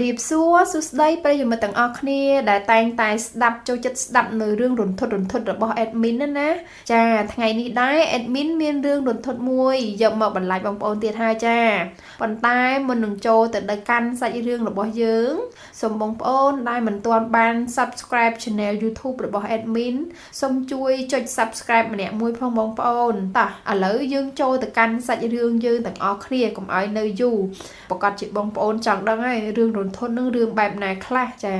รีบซัวสุดได้ประโยชน์มาต่างออกนี่ได้แต่งตายดับโจจัดดับในเรื่องรุนทดระบบแอดมินนั่นนะจ้าทั้งไงนี้ได้แอดมินมีเรื่องรุนทดมวยยกมาบรรลัยบางปอนเตียท่าจ้าปนใต้มันหนึ่งโจแต่ได้กันใส่เรื่องระบบเยื้องสมบงปอนได้เหมือนตัวบัน subscribe channel YouTube ระบบแอดมินสมช่วยจด subscribe มาเนี่ยมวยพองบงปอนต่ออะไรยื้องโจแต่กันใส่เรื่องยื้องต่างออกเคลียร์กับไอ้เนยอยู่ประกอบจิตบงปอนจังดังไงเรื่องรุนทดเรื่องแบบไหนคลาจ้า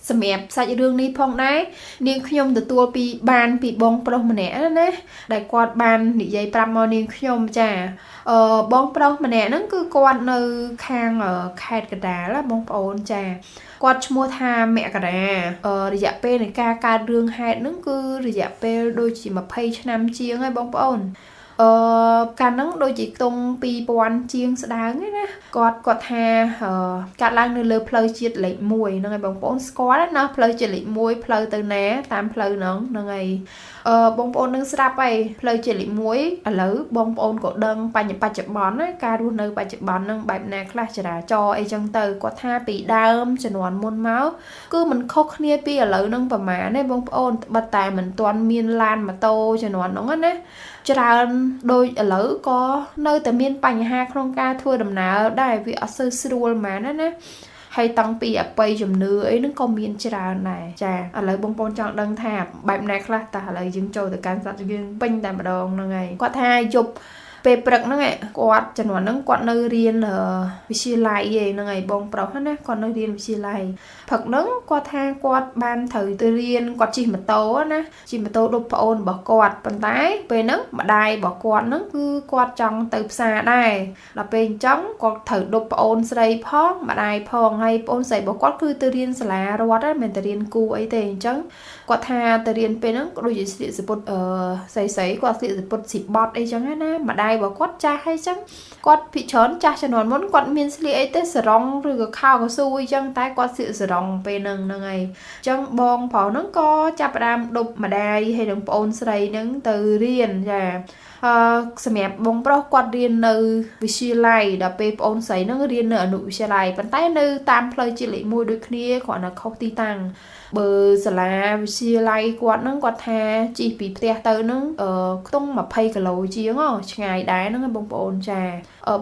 สมัยใส่เรื่องนี้พองได้เนียงขยมตัวปีบานปีบงปลอมมาเนี่ยนะได้กวาดบานนิยัยปรามอเนียงขยมจ้าบงปลอมมาเนี่ยนั่นคือกวาดในข้างแคดกระดาษแล้วบงปอนจ้ากวาดชัวทาแม่กระดาระยะเป้ในการเรื่องแฮดนั่นคือระยะเป้โดยจีมาเพย์ชนำเชียงให้บงปอนการนั่งโดยจีตรงปีปวันเชียงสดางนี่นะกอดแฮการล้างเนื้อเลือเพลย์จิตไหลมวยนั่งไงบางปอนสกอตนะเพลย์จิตไหลมวยเพลย์ตัวแหน่ตามเพลย์น้องนั่งไงบางปอนนั่งสลับไปเพลย์จิตไหลมวยหรือบางปอนก็ดังปัจจุบันนะการรู้ในปัจจุบันนั่งแบบแนวคลาสจะจอไอจังเตอร์กอดแฮปีดามจนวนมนเมาส์ก็มันคกเนี่ยปีหรือนั่งประมาณในบางปอนบัดแต่เหมือนตัวมีนลานมาโตจนวนน้องนะจะรานโดยหรือก็เนยแต่เมียนปัญหาโครงการทัวร์ดำน้ำได้วิอัศสรวลมานั่นนะให้ตั้งปีไปจำเนื้อไอ้นั่นก็เมียนจะรานไหนจ้าอะไรบางปนจังดังแทบแบบไหนครับแต่อะไรยังโจแต่การสัตว์ยังเป็นแต่มาดองนั่งไงก็ทายจบเปปรักนั่งไงกอดจันวันนั่งกอดเนยเรียนวิชาลัยเองนั่งไงบองเปล่าฮะนะกอดเนยเรียนวิชาลัยผักนั่งกอดทางกอดบานถือตัวเรียนกอดจีมาโตนะจีมาโตดูปอนบอกกอดปันท้ายไปนั่งมาได้บอกกอดนั่งคือกอดจังตืบซาได้เราเป็นจังกอดถือดูปอนใส่พ้องมาได้พ้องให้ปอนใส่บอกกอดคือตัวเรียนสลารวัดได้เป็นตัวเรียนกูไอเตงจังกอดทาตัวเรียนเป็นนั่งโดยสิสปุตใส่กอดสิสปุต10 บอทไอจังนะมาได้บอกกอดจ้าให้จังกอดพิชอนจ้าฉนวนมันกอดมีนสิไอเตสร้องหรือข้าวก็สู้จังแต่กอดสิสร้องไปนั่งไงจังบองเผานั่งก็จับดามดบมาได้ให้ดังปอนใส่นั่งตัวเรียนจ้าสมัยบงปลอกกอดเรียนในวิชาลัยดับไปปอนใส่นั่งเรียนในอนุวิทยาลัยปันใต้ในตามเพลย์จิลิมูด้วยนี้ขอนักเข้าตีตังเบอร์สลาวิชาลัยกอดนั่งกอดแทจีปีเตียเตอร์นั่งต้องมาเพย์กับเราจีงอ๋อไงได้นั่งบงปอนจ้า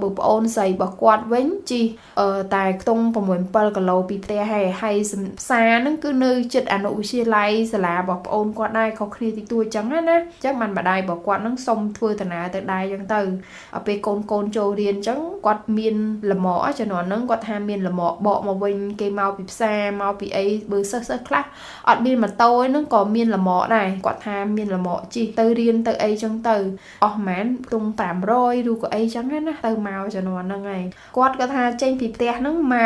บุปอนใส่บอกกอดเว้นจีแต่ต้องประมวลเปิลกับเราปีเตียให้ซานั่งคือในจุดอนุวิทยาลัยสลาบอกปอนกอดได้เขาเคลียร์ติดตัวจังนะจังมันมาได้บอกกอดนั่งส่งทัวร์ตนาแต่ได้ยังตื่นไปโกนโจเรียนจังกอดมีนละหมอจะนอนนั่งกอดหามีนละหมอบอกมาวิ่งเกมเมาปีแซมเมาปีไอเบอร์เซอร์คลาอดมีนมาโต้นั่งก่อมีนละหมอได้กอดหามีนละหมอจีตื่นเรียนตื่นไอจังตื่นออกแม้ตรง300ดูก็ไอจังนะตื่นเมาจะนอนนั่งไงกอดก็ทาเจนปีเตะนั่งเมา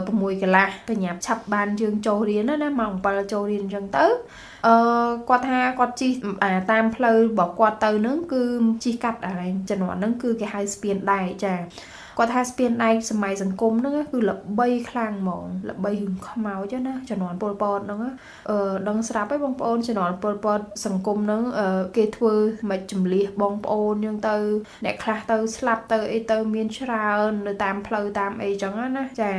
ประมวยกันละไปหยับฉับบานยืงโจเรียนนะมองปลาโจเรียนจังตื่นกอดกอดจีตามเพลย์บอกกอดเตอร์นั่งคือจีกัดอะไรจะนอนนั่งคือแกไฮสเปียนได้จ้ะกอดไฮสเปียนได้สมัยสังคมนั่นก็คือหลับใบคลางหมองหลับใบหึงขมาวจ้ะนะจะนอนปอปอนั่งดังสลับไปบองปอนจะนอนปอปอสังคมนั่งเกทัวมาจุ่มเลี้ยบองปอนยังเตอร์เด็กคลาเตอร์สลับเตอร์ไอเตอร์เมียนชราหรือตามเพลย์ตามไอจังนะจ้ะ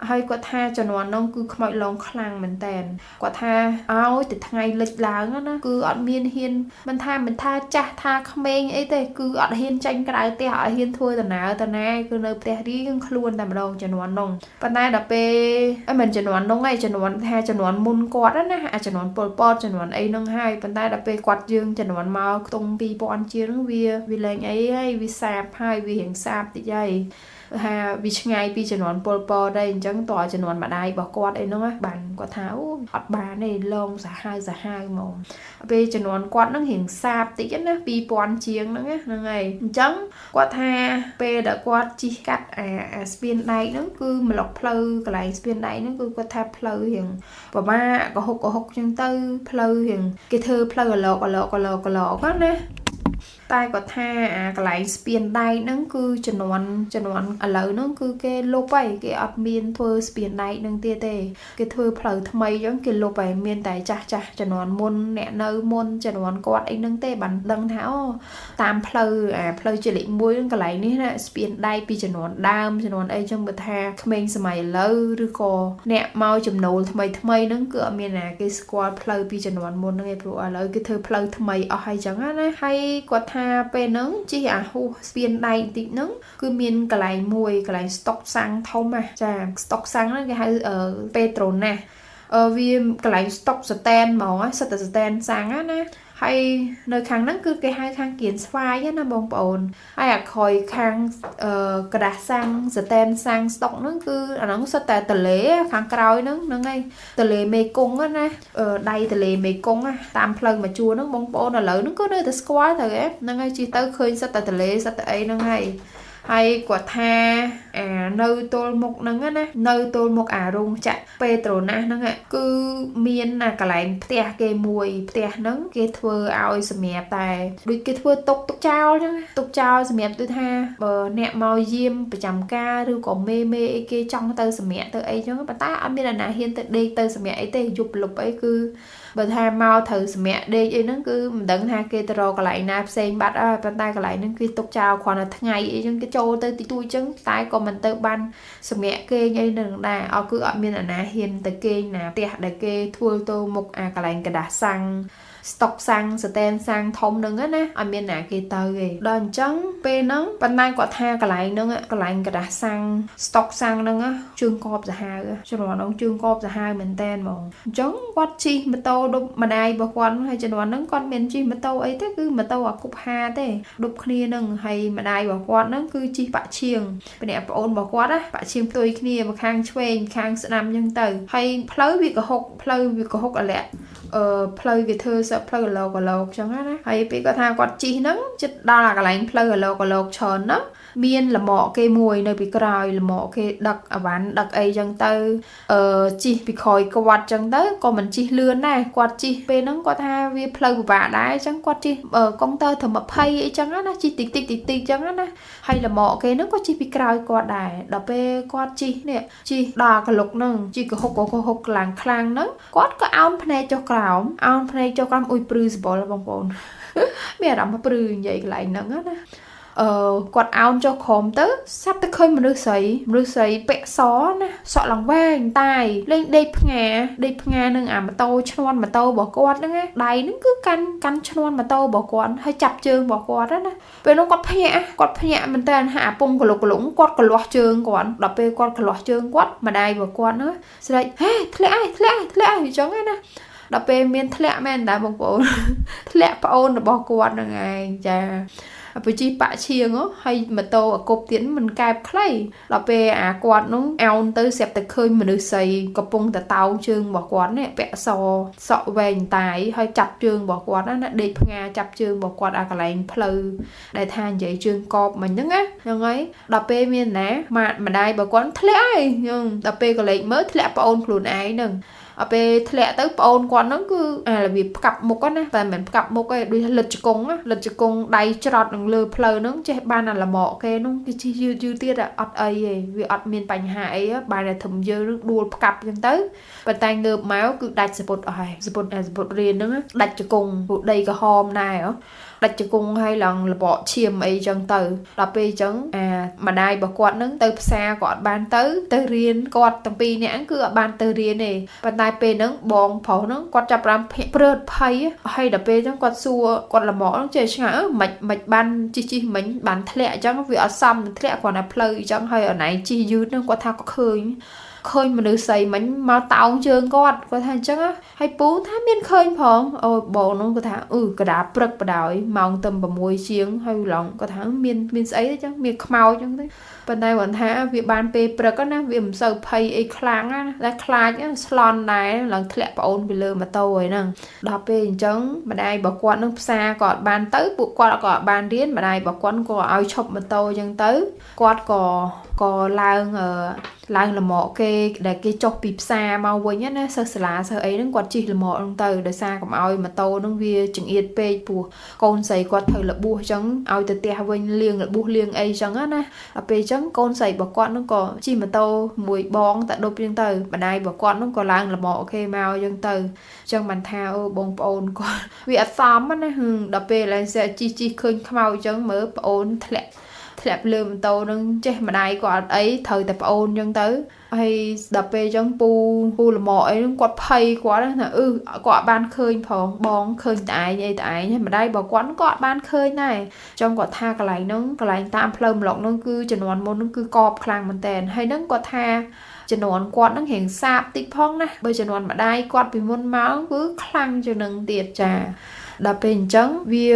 ให้กว่าท่าจะนอนน้องคือขมอยลองคลางเหมือนแต่กว่าท่าเอาแต่ทางไงเล็กล้างนะคืออดเมียนเฮียนมันท่าจ้าท่าขมงไอ้แต่คืออดเฮียนจังกระไรแต่อดเฮียนทัวแต่หนาวแต่แน่คือเนยแต่ที่ยังคล้วนแต่มาลองจะนอนน้องปัญหาดับเป้ไอ้มันจะนอนน้องไงจะนอนท่าจะนอนมุนกอดนะอาจจะนอนปอปอจะนอนไอ้น้องให้ปัญหาดับเป้กอดยืงจะนอนมาตรงปีปอนเชียงวิเลงไอ้ให้วิสาบให้วิเห็นทราบติดใจวิชไงปีจะนอนปอปอได้จังต่อจะนอนมาได้บอกกอดไอ้น้องบันกอดเท้าอดบานในลงสาหายมองไปจะนอนกอดนั่งเห็นทราบติดนะปีปอนเชียงนั่งไงจังกอดท่าไปเด็กกอดจีกัดสเปียนได้นั่นคือมาหลอกเพลย์กับไหลสเปียนได้นั่นคือกอดท่าเพลย์อย่างประมาก็หกจังตื้อเพลย์อย่างเกเธอเพลย์หลอกก็นะ แต่ តែគាត់ថាកន្លែងស្ពានដែកហ្នឹងគឺជំនាន់ឥឡូវហ្នឹងគឺគេលុបហើយគេអត់មានធ្វើស្ពានដែកហ្នឹងទៀតទេគេធ្វើផ្លូវថ្មីអញ្ចឹងគេលុបហើយមានតែចាស់ជំនាន់មុនអ្នកនៅមុនជំនាន់គាត់អីហ្នឹងទេបានដឹងថាអូតាមផ្លូវផ្លូវជាលេខ1ហ្នឹងកន្លែងនេះណាស្ពានដែកពីជំនាន់ដើមជំនាន់អីចឹងបើថាក្មេងសម័យឥឡូវឬក៏អ្នកមកចំណូលថ្មីហ្នឹងគឺអត់មានណាគេស្គាល់ផ្លូវពីជំនាន់មុនហ្នឹងឯងព្រោះឥឡូវគេធ្វើផ្លូវថ្មីអស់ហើយចឹងណាហើយគាត់ថាពេលហ្នឹងជិះហ៊ូស្ពានដែកបន្តិចហ្នឹងគឺមានកន្លែងមួយកន្លែងស្តុកសាំងធំចាស្តុកសាំងហ្នឹងគេហៅពេត្រូណាវាកន្លែងស្តុកស្តែនហ្មងសិតតែស្តែនសាំងណាហើយនៅខាងហ្នឹងគឺគេហៅខាងគៀនស្វាយណាបងប្អូនហើយអាក្រោយខាងក្រាស់សាំងស្តែនសាំងស្តុកហ្នឹងគឺអាហ្នឹងសិតតែទលេខាងក្រោយហ្នឹងហើយទលេមេគង្គណាដៃទលេមេគង្គតាមផ្លូវមកជួរហ្នឹងបងប្អូនឥឡូវហ្នឹងគឺនៅតែស្គាល់ទៅហ្នឹងហើយជិះទៅឃើញសិតតែទលេសិតតែអីហ្នឹងហើយគាត់ថានៅទល់មុខហ្នឹងណានៅទល់មុខរោងចក្រពេត្រូណាស់ហ្នឹងគឺមានកន្លែងផ្ទះគេមួយផ្ទះហ្នឹងគេធ្វើឲ្យសម្រាប់តែដូចគេធ្វើទុកចោលអញ្ចឹងទុកចោលសម្រាប់ដូចថាបើអ្នកមកយាមប្រចាំការឬក៏មេអីគេចង់ទៅសម្រាប់ទៅអីអញ្ចឹងប៉ុន្តែអត់មានអ្នកណាហ៊ានទៅដេកទៅសម្រាប់អីទេយប់លុបអីគឺបើថាមកត្រូវសម្រាប់ដេកអីហ្នឹងគឺមិនដឹងថាគេទៅរកកន្លែងណាផ្សេងបាត់ហើយប៉ុន្តែកន្លែងហ្នឹងគេទុកចោលគ្រាន់តែថ្ងៃអីចឹងគេចូលទៅទីទួយចឹងតែក៏មិនទៅបានសម្រាប់គេអីហ្នឹងដែរគឺអត់មានអាណាហ៊ានទៅគេងណាផ្ទះដែលគេធ្វើទៅមុខកន្លែងกระดาษសាំងស្តុកសាំងស្តែនសាំងធំហ្នឹងណាអត់មានណាគេទៅទេដល់អញ្ចឹងពេលហ្នឹងប៉ុន្តែគាត់ថាកន្លែងហ្នឹងកន្លែងกระดาษសាំងស្តុកសាំងហ្នឹងជើងកបសាហាវជំនាន់ហ្នឹងជើងកបសាហាវមែនតែនហ្មងអញ្ចឹងគាត់ជិះម៉ូតូដប់ម្ដាយរបស់គាត់ហើយជំនាន់ហ្នឹងគាត់មានជិះម៉ូតូអីទេគឺម៉ូតូអាគប់ហាទេដប់គ្នាហ្នឹងហើយម្ដាយរបស់គាត់ហ្នឹងគឺជិះបាក់ឈៀងពីអ្នកប្អូនរបស់គាត់បាក់ឈៀងផ្ទុយគ្នាមកខាងឆ្វេងខាងស្ដាំអញ្ចឹងទៅហើយផ្លូវវាកហុកអាលាក់ផ្លូវគេធ្វើសផ្លូវកឡោកចឹងណាហើយពេលគាត់ថាគាត់ជិះហ្នឹងចិត្តដល់កន្លែងផ្លូវកឡោកច្រើនហ្នឹងមានលម្អគេមួយនៅពីក្រោយលម្អគេដឹកអវ៉ាន់ដឹកអីចឹងទៅជិះពីក្រោយគាត់ចឹងទៅក៏មិនជិះលឿនដែរគាត់ជិះពេលហ្នឹងគាត់ថាវាផ្លូវពិបាកដែរចឹងគាត់ជិះកុងទ័រត្រឹម20អីចឹងណាជិះតិចចឹងណាហើយលម្អគេហ្នឹងក៏ជិះពីក្រោយគាត់ដែរដល់ពេលគាត់ជិះនេះជិះដល់កលុកហ្នឹងជិះកហុកខ្លាំងហ្នឹងគាត់ក៏អោនភ្នែកចុះក្រោមអោនភ្នែកចុះក្រោមអ៊ុយព្រឺសបល់បងប្អូនមានអារម្មណ៍ព្រឺនិយាយកន្លែងហ្នឹងណាគាត់អោនចុះក្រោមទៅសាប់ទៅឃើញមនុស្សស្រីពាក់សណាសក់ឡើងវែងតាយលេងដេកផ្ងានឹងអាម៉ូតូឈ្នាន់ម៉ូតូរបស់គាត់ហ្នឹងណាដៃហ្នឹងគឺកាន់ឈ្នាន់ម៉ូតូរបស់គាត់ហើយចាប់ជើងរបស់គាត់ណាពេលនោះគាត់ភ្ញាក់មែនតើហាពងកលុកគាត់កលាស់ជើងគាត់ដល់ពេលគាត់កលាស់ជើងគាត់ម្ដាយរបស់គាត់ណាស្រែកហេធ្លាក់អីចឹងណាដល់ពេលមានធ្លាក់មែនតាបងប្អូនធ្លាក់ប្អូនរបស់គាត់ហ្នឹងឯងចាបជីបាក់ឈៀងហើយម៉ូតូអាគប់ទៀតមិនកែបខ្លីដល់ពេលគាត់នោះអោនទៅស្រាប់តែឃើញមនុស្សស្រីកំពុងតែតោងជើងរបស់គាត់នេះពាក់សក់វែងតាយហើយចាប់ជើងរបស់គាត់ណាដេកផ្ងាចាប់ជើងរបស់គាត់កន្លែងផ្លូវដែលថានិយាយជើងកបមិញហ្នឹងហ្នឹងហើយដល់ពេលមានណាម្ដាយរបស់គាត់ធ្លាក់ហើយដល់ពេលក៏លេចមើលធ្លាក់ប្អូនខ្លួនឯងហ្នឹងពេលធ្លាក់ទៅប្អូនគាត់ហ្នឹងគឺរបៀបផ្កាប់មុខណាតែមិនផ្កាប់មុខទេដូចលិតជង្គង់ដៃច្រត់នឹងលើផ្លូវហ្នឹងចេះបានអាលម៉កគេហ្នឹងគេជិះយឺតទៀតអត់អីទេវាអត់មានបញ្ហាអីបានតែធំយើងនឹងដួលផ្កាប់អញ្ចឹងទៅប៉ុន្តែងើបមកគឺដាច់សពុតអស់ហើយសពុតរៀនហ្នឹងដាច់ជង្គង់ព្រោះដីក្រហមដែរដាច់ជង្គង់ហើយឡើងលបកឈាមអីចឹងទៅដល់ពេលអញ្ចឹងម្ដាយរបស់គាត់ហ្នឹងទៅផ្សារក៏អត់បានទៅរៀនគាត់ទាំងពីរនាក់ហ្នឹងគឺអត់បានទៅរៀនទេប៉ុន្តែពេលហ្នឹងបងប្រុសហ្នឹងគាត់ចាប់ផ្ដើមព្រើតភ័យហើយដល់ពេលអញ្ចឹងគាត់សួរគាត់លមកហ្នឹងចេះឆ្ងាយមិនបានជិះមិញបានធ្លាក់អញ្ចឹងវាអត់សមនឹងធ្លាក់គ្រាន់តែផ្លូវអញ្ចឹងហើយអណៃជិះយឺតហ្នឹងគាត់ថាក៏ឃើញមនុស្សស្រីមិញមកតោងជើងគាត់ថាអញ្ចឹងហើយពូថាមានឃើញផងអូបងនោះគាត់ថាកដាព្រឹកបដ យម៉ោងទៅ6ជាងហើយឡងគាត់ថាមានស្អីទេចឹងមានខ្មោចចឹងទេប៉ុន្តែគាត់ថាវាបានពេលព្រឹកណាវាមិនសូវភ័យអីខ្លាំងណាតែខ្លាចស្លន់ដែរឡើងធ្លាក់ប្អូនពីលើម៉ូតូហើយហ្នឹងដល់ពេលអញ្ចឹងម្ដាយរបស់គាត់នឹងផ្សារក៏អត់បានទៅពួកគាត់ក៏អត់បានរៀនម្ដាយរបស់គាត់ក៏ឲ្យឈប់ម៉ូតូអញ្ចឹងទៅគាត់ក៏ឡើងលម្អគេ ដែលគេចុះពីផ្សារមកវិញណាសិស្សសាលាសិស្សអីហ្នឹងគាត់ជិះលំអហ្នឹងទៅដោយសារកុំឲ្យម៉ូតូហ្នឹងវាចង្អៀតពេកព្រោះកូនស្រីគាត់ត្រូវលបួសអញ្ចឹងឲ្យទៅផ្ទះវិញលាងលបួសលាងអីអញ្ចឹងណាដល់ពេលអញ្ចឹងកូនស្រីរបស់គាត់ហ្នឹងក៏ជិះម៉ូតូមួយបងតែដប់អញ្ចឹងទៅម្ដាយរបស់គាត់ហ្នឹងក៏ឡើងលំអអូខេមកអញ្ចឹងទៅអញ្ចឹងបានថាអូបងប្អូនគាត់វាអត់សមណាដល់ពេលឡើងសេជីឃើញខ្មោចអញ្ចឹងមើលប្អូនធ្លាក់លើម៉ូតូនឹងចេះម្ដាយគាត់អត់អីត្រូវតែប្អូនអញ្ចឹងទៅហើយដល់ពេលអញ្ចឹងពូលម៉អីហ្នឹងគាត់ភ័យគាត់ណាគាត់អត់បានឃើញផងបងឃើញតែឯងអីតែឯងហើយម្ដាយរបស់គាត់ក៏អត់បានឃើញដែរអញ្ចឹងគាត់ថាកន្លែងហ្នឹងកន្លែងតាមផ្លូវម្លុកហ្នឹងគឺជំនាន់មុនហ្នឹងគឺកប់ខ្លាំងមែនតើហើយហ្នឹងគាត់ថាជំនាន់គាត់ហ្នឹងរៀងសាបតិចផងណាបើជំនាន់ម្ដាយគាត់ពីមុនមកគឺខ្លាំងជាងនឹងទៀតចាដល់ពេលអញ្ចឹងវា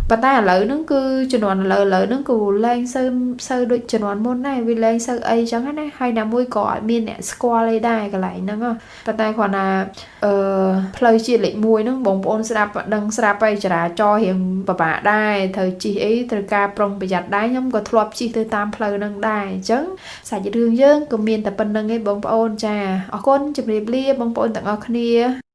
ប៉ុន្តែឥឡូវហ្នឹងគឺជំនាន់ឥឡូវហ្នឹងគឺលែងសូវដូចជំនាន់មុនដែរវាលែងសូវអីអញ្ចឹងណាហើយណាមួយក៏អត់មានអ្នកស្គាល់អីដែរកន្លែងហ្នឹងប៉ុន្តែគ្រាន់តែផ្លូវជាតិលេខ1ហ្នឹងបងប្អូនស្ដាប់ដឹងស្រាប់ហើយចរាចរណ៍រៀងពិបាកដែរត្រូវជិះអីត្រូវការប្រុងប្រយ័ត្នដែរខ្ញុំក៏ធ្លាប់ជិះទៅតាមផ្លូវហ្នឹងដែរអញ្ចឹងសាច់រឿងយើងក៏មានតែប៉ុណ្្នឹងឯងបងប្អូនចាអរគុណជម្រាបលាបងប្អូនទាំងអស់គ្នា